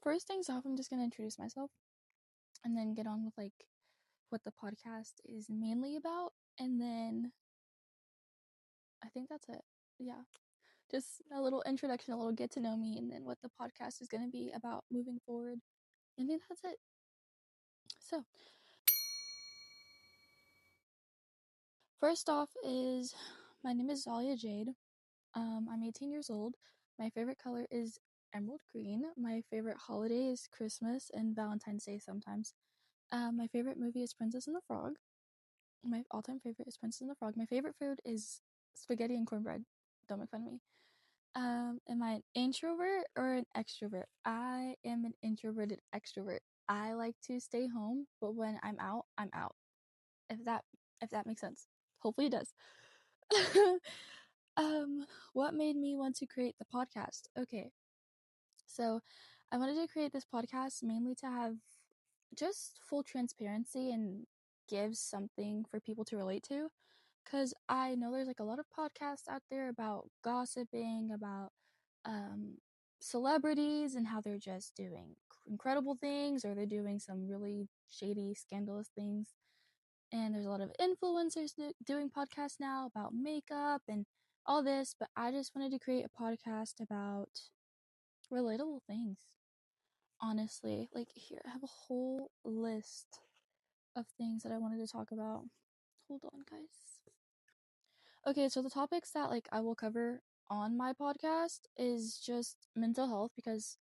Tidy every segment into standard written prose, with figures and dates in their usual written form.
first things off, I'm just gonna introduce myself and then get on with like what the podcast is mainly about, and then I think that's it. Yeah, just a little introduction, a little get to know me, and then what the podcast is gonna be about moving forward. I think that's it. So, first off is my name is Zalia Jade. I'm 18 years old. My favorite color is emerald green. My favorite holiday is Christmas and Valentine's Day sometimes. My favorite movie is Princess and the Frog. My all-time favorite is Princess and the Frog. My favorite food is spaghetti and cornbread. Don't make fun of me. Am I an introvert or an extrovert? I am an introverted extrovert. I like to stay home, but when I'm out, I'm out. If that makes sense. Hopefully it does. What made me want to create the podcast? Okay. So, I wanted to create this podcast mainly to have just full transparency and give something for people to relate to. Because I know there's like a lot of podcasts out there about gossiping, about um, celebrities and how they're just doing incredible things or they're doing some really shady, scandalous things. And there's a lot of influencers doing podcasts now about makeup and all this. But I just wanted to create a podcast about relatable things. Honestly, like here, I have a whole list of things that I wanted to talk about. Hold on, guys. Okay, so the topics that like I will cover on my podcast is just mental health because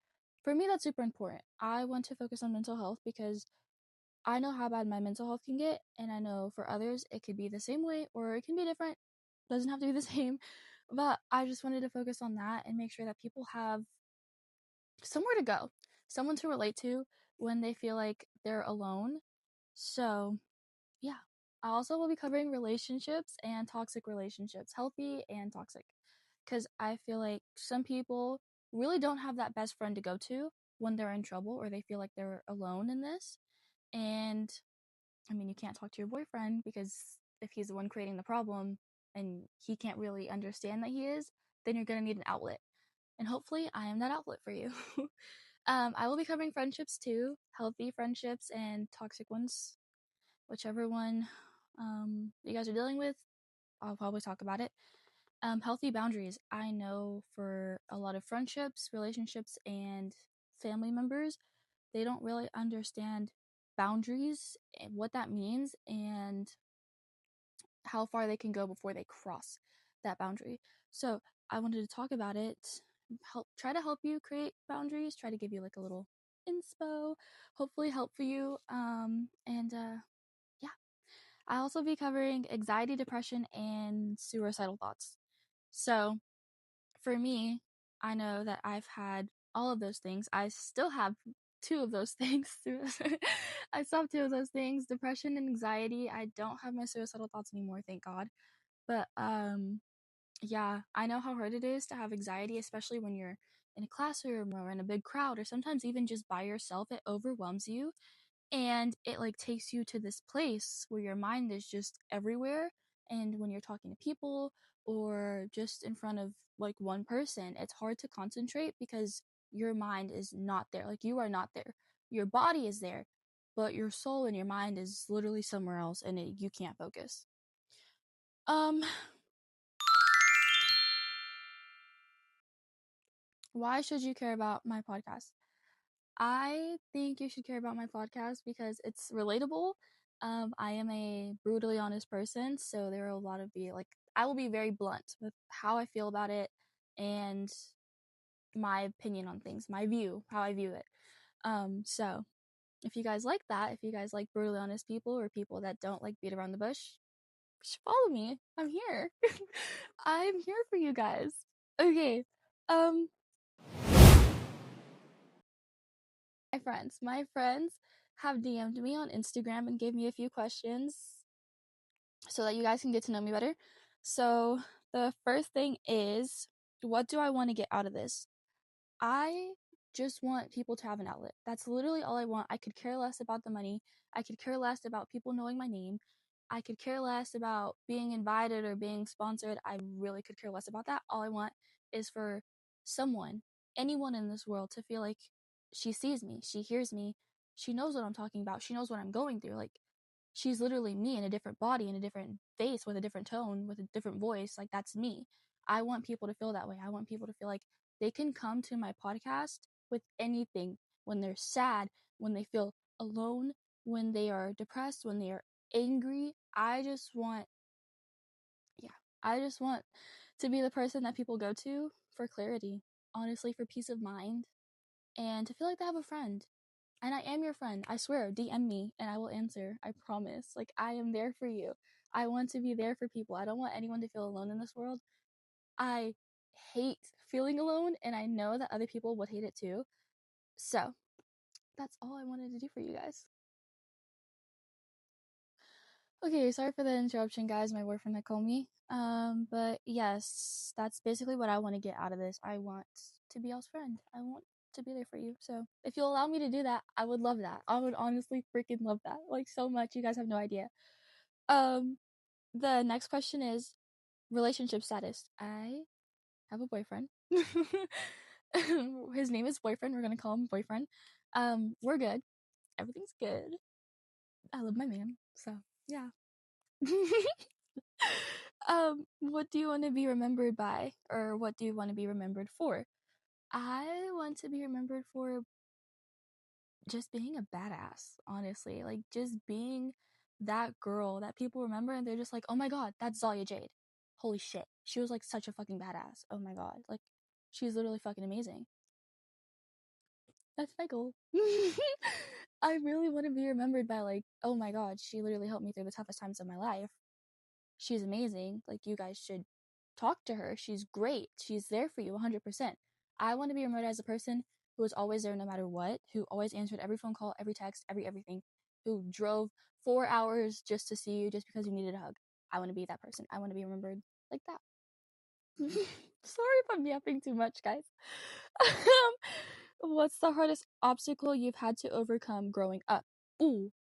for me that's super important. I want to focus on mental health because I know how bad my mental health can get and I know for others it could be the same way or it can be different. Doesn't have to be the same. But I just wanted to focus on that and make sure that people have somewhere to go, someone to relate to when they feel like they're alone. So, yeah. I also will be covering relationships and toxic relationships, healthy and toxic. Because I feel like some people really don't have that best friend to go to when they're in trouble or they feel like they're alone in this. And I mean, you can't talk to your boyfriend because if he's the one creating the problem and he can't really understand that he is, then you're going to need an outlet. And hopefully, I am that outlet for you. I will be covering friendships too, healthy friendships and toxic ones, whichever one you guys are dealing with. I'll probably talk about it. Healthy boundaries. I know for a lot of friendships, relationships, and family members, they don't really understand boundaries and what that means and how far they can go before they cross that boundary. So I wanted to talk about it, try to help you create boundaries, try to give you like a little inspo, hopefully help for you. And yeah, I'll also be covering anxiety, depression, and suicidal thoughts. So for me, I know that I've had all of those things. I still have two of those things. I still have two of those things, depression and anxiety. I don't have my suicidal thoughts anymore, thank God. But yeah, I know how hard it is to have anxiety, especially when you're in a classroom or in a big crowd or sometimes even just by yourself. It overwhelms you and it like takes you to this place where your mind is just everywhere. And when you're talking to people or just in front of like one person, it's hard to concentrate because your mind is not there. Like you are not there. Your body is there, but your soul and your mind is literally somewhere else and you can't focus. Um why should you care about my podcast? I think you should care about my podcast because it's relatable. I am a brutally honest person, so there are a lot of I will be very blunt with how I feel about it and my opinion on things, my view, how I view it. So if you guys like that, if you guys like brutally honest people or people that don't like beat around the bush, follow me. I'm here. I'm here for you guys. Okay. Um, my friends have DM'd me on Instagram and gave me a few questions so that you guys can get to know me better. So, the first thing is, what do I want to get out of this? I just want people to have an outlet. That's literally all I want. I could care less about the money. I could care less about people knowing my name. I could care less about being invited or being sponsored. I really could care less about that. All I want is for someone, anyone in this world, to feel like she sees me, she hears me, she knows what I'm talking about, she knows what I'm going through. Like, she's literally me in a different body, in a different face, with a different tone, with a different voice. Like, that's me. I want people to feel that way. I want people to feel like they can come to my podcast with anything, when they're sad, when they feel alone, when they are depressed, when they are angry. Yeah, I just want to be the person that people go to for clarity, honestly, for peace of mind, and to feel like they have a friend. And I am your friend. I swear, DM me and I will answer. I promise. Like, I am there for you. I want to be there for people. I don't want anyone to feel alone in this world. I hate feeling alone, and I know that other people would hate it too. So, that's all I wanted to do for you guys. Okay, sorry for the interruption, guys. My boyfriend had called me. But yes, that's basically what I want to get out of this. I want to be y'all's friend. I want to be there for you. So if you'll allow me to do that, I would love that. I would honestly freaking love that. Like, so much. You guys have no idea. Um, the next question is relationship status. I have a boyfriend. His name is Boyfriend. We're gonna call him Boyfriend. We're good. Everything's good. I love my man. So yeah. What do you want to be remembered by, or what do you want to be remembered for? I want to be remembered for just being a badass, honestly. Like, just being that girl that people remember and they're just like, oh my god, that's Zalia Jade. Holy shit. She was like such a fucking badass. Oh my god. Like, she's literally fucking amazing. That's my goal. I really want to be remembered by, like, oh my god, she literally helped me through the toughest times of my life. She's amazing. Like, you guys should talk to her. She's great. She's there for you 100%. I want to be remembered as a person who was always there no matter what, who always answered every phone call, every text, everything, who drove 4 hours just to see you just because you needed a hug. I want to be that person. I want to be remembered like that. Sorry if I'm yapping too much, guys. What's the hardest obstacle you've had to overcome growing up? Ooh,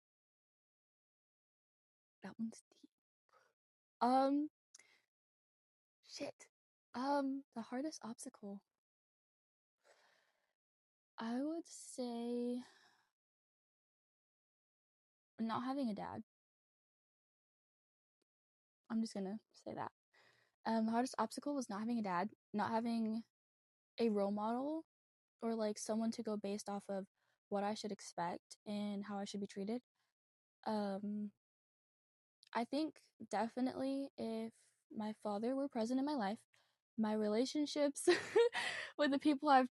that one's deep. Um, Shit. The hardest obstacle. I would say not having a dad. I'm just gonna say that. The hardest obstacle was not having a dad, not having a role model, or like someone to go based off of what I should expect and how I should be treated. Um, I think definitely if my father were present in my life, my relationships with the people I've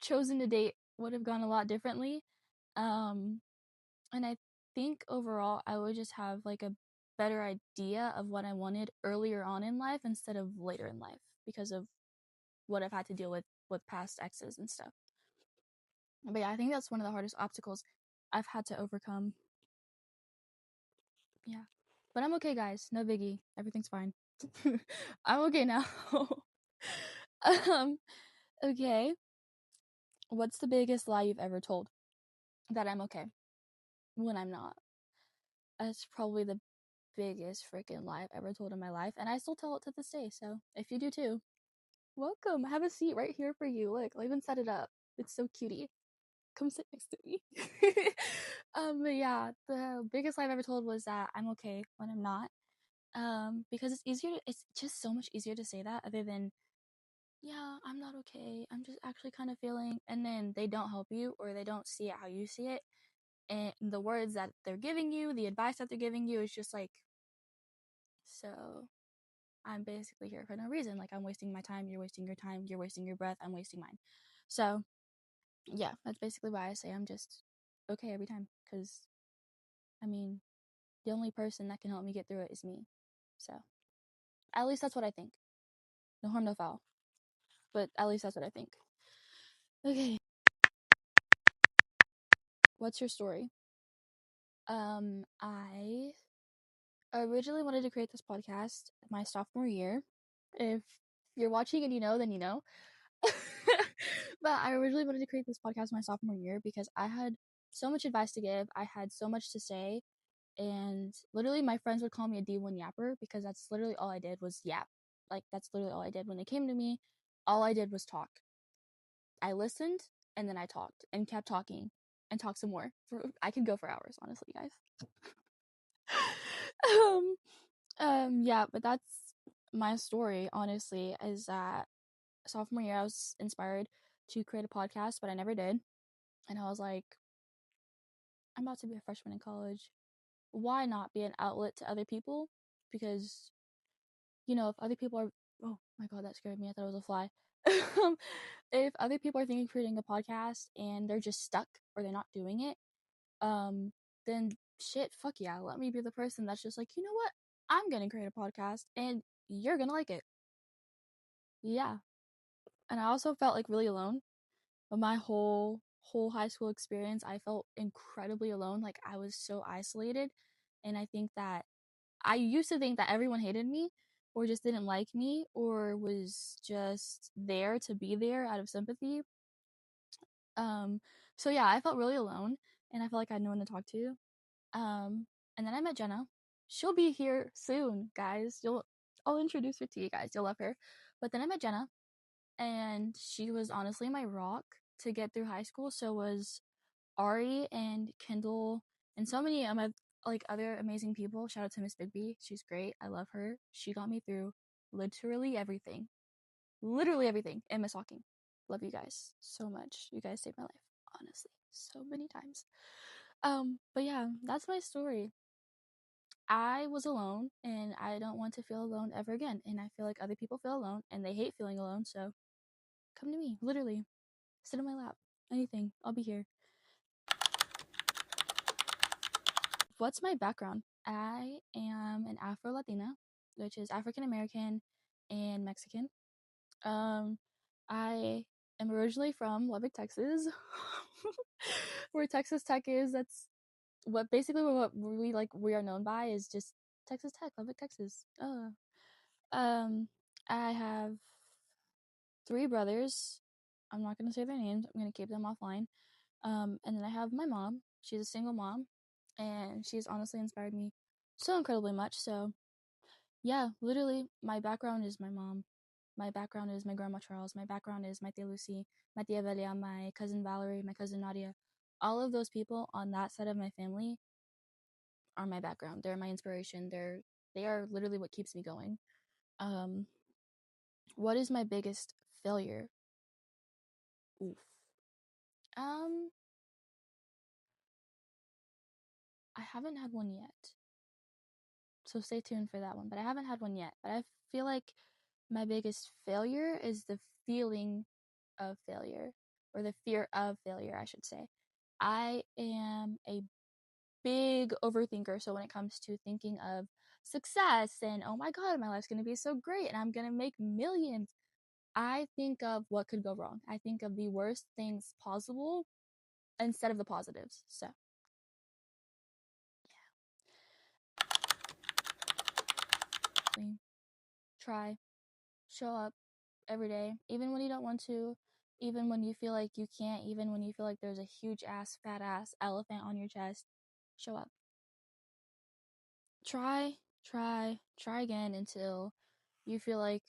chosen to date would have gone a lot differently. Um, and I think overall I would just have like a better idea of what I wanted earlier on in life instead of later in life, because of what I've had to deal with past exes and stuff. But yeah, I think that's one of the hardest obstacles I've had to overcome. Yeah. But I'm okay, guys. No biggie. Everything's fine. I'm okay now. um, okay. What's the biggest lie you've ever told? That I'm okay when I'm not. That's probably the biggest freaking lie I've ever told in my life, and I still tell it to this day. So if you do too, welcome. Have a seat right here for you. Look, I'll even set it up. It's so cutie. Come sit next to me. But yeah, the biggest lie I've ever told was that I'm okay when I'm not. Because it's just so much easier to say that other than, yeah, I'm not okay. I'm just actually kind of feeling, and then they don't help you or they don't see it how you see it. And the words that they're giving you, the advice that they're giving you is just like, so I'm basically here for no reason. Like, I'm wasting my time, you're wasting your time, you're wasting your breath, I'm wasting mine. So, yeah, that's basically why I say I'm just okay every time. Because, I mean, the only person that can help me get through it is me. So, at least that's what I think. No harm, no foul. But at least that's what I think. Okay. What's your story? I originally wanted to create this podcast my sophomore year. If you're watching and you know, then you know. But I originally wanted to create this podcast my sophomore year because I had so much advice to give. I had so much to say. And literally, my friends would call me a D1 yapper because that's literally all I did was yap. Like, that's literally all I did. When they came to me, all I did was talk. I listened, and then I talked and kept talking and talked some more. I could go for hours, honestly, guys. Yeah, but that's my story, honestly, is that sophomore year I was inspired to create a podcast, but I never did. And I was like, I'm about to be a freshman in college. Why not be an outlet to other people? Because, if other people are, oh my god, that scared me. I thought it was a fly. If other people are thinking of creating a podcast and they're just stuck or they're not doing it, then shit, fuck yeah, let me be the person that's just like, you know what? I'm gonna create a podcast and you're gonna like it. Yeah. And I also felt like really alone. But my whole high school experience, I felt incredibly alone. Like I was so isolated. And I think that I used to think that everyone hated me or just didn't like me or was just there to be there out of sympathy. Um, so yeah, I felt really alone and I felt like I had no one to talk to. And then I met Jenna. She'll be here soon, guys. I'll introduce her to you guys. You'll love her. But then I met Jenna and she was honestly my rock to get through high school. So was Ari and Kendall and so many of my like other amazing people. Shout out to Miss Bigby. She's great. I love her. She got me through literally everything. Literally everything. And Miss Hawking. Love you guys so much. You guys saved my life, honestly. So many times. But yeah, that's my story. I was alone and I don't want to feel alone ever again. And I feel like other people feel alone and they hate feeling alone. So come to me, literally. Sit in my lap. Anything. I'll be here. What's my background? I am an Afro Latina, which is African American and Mexican. I am originally from Lubbock, Texas, where Texas Tech is. That's what we are known by is just Texas Tech, Lubbock, Texas. I have 3 brothers. I'm not gonna say their names. I'm gonna keep them offline. And then I have my mom. She's a single mom, and she's honestly inspired me so incredibly much. So, yeah, literally, my background is my mom. My background is my grandma Charles. My background is my tia Lucy, my tia Velia, my cousin Valerie, my cousin Nadia. All of those people on that side of my family are my background. They're my inspiration. They are literally what keeps me going. Um, what is my biggest failure? Oof. Um, I haven't had one yet. So stay tuned for that one. But I haven't had one yet. But I feel like my biggest failure is the feeling of failure, or the fear of failure, I should say. I am a big overthinker. So when it comes to thinking of success and, oh my God, my life's going to be so great and I'm going to make millions, I think of what could go wrong. I think of the worst things possible instead of the positives. So, yeah. Try, show up every day, even when you don't want to, even when you feel like you can't, even when you feel like there's a huge ass, fat ass elephant on your chest. Show up. Try again until you feel like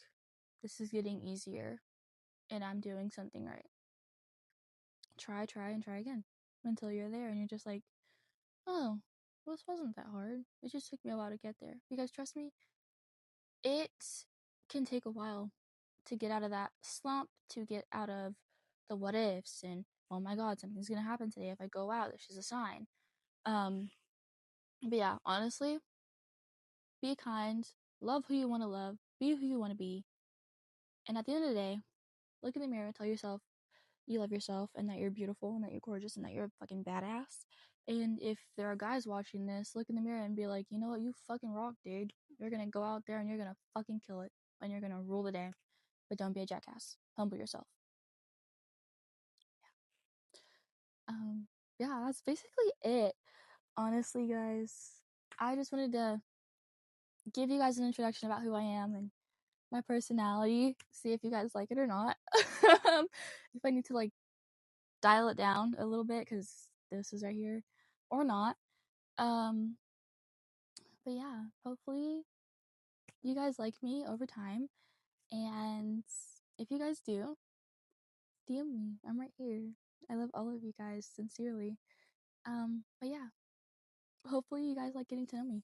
this is getting easier and I'm doing something right. Try, and try again until you're there and you're just like, oh, well, this wasn't that hard. It just took me a while to get there. Because trust me, it can take a while to get out of that slump, to get out of the what ifs and, oh my God, something's gonna happen today if I go out. This is a sign. Um, but yeah, honestly, be kind, love who you want to love, be who you want to be, and at the end of the day, look in the mirror, tell yourself you love yourself and that you're beautiful and that you're gorgeous and that you're a fucking badass. And if there are guys watching this, look in the mirror and be like, you know what, you fucking rock, dude. You're gonna go out there and you're gonna fucking kill it and you're gonna rule the day. But don't be a jackass. Humble yourself. Um, yeah, that's basically it. Honestly, guys, I just wanted to give you guys an introduction about who I am and my personality. See if you guys like it or not. If I need to like dial it down a little bit because this is right here or not. Um, but yeah, hopefully you guys like me over time. And if you guys do, DM me. I'm right here. I love all of you guys sincerely. But yeah, hopefully you guys like getting to know me.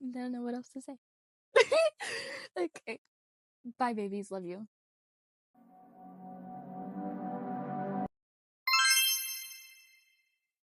I don't know what else to say. Okay. Bye, babies. Love you.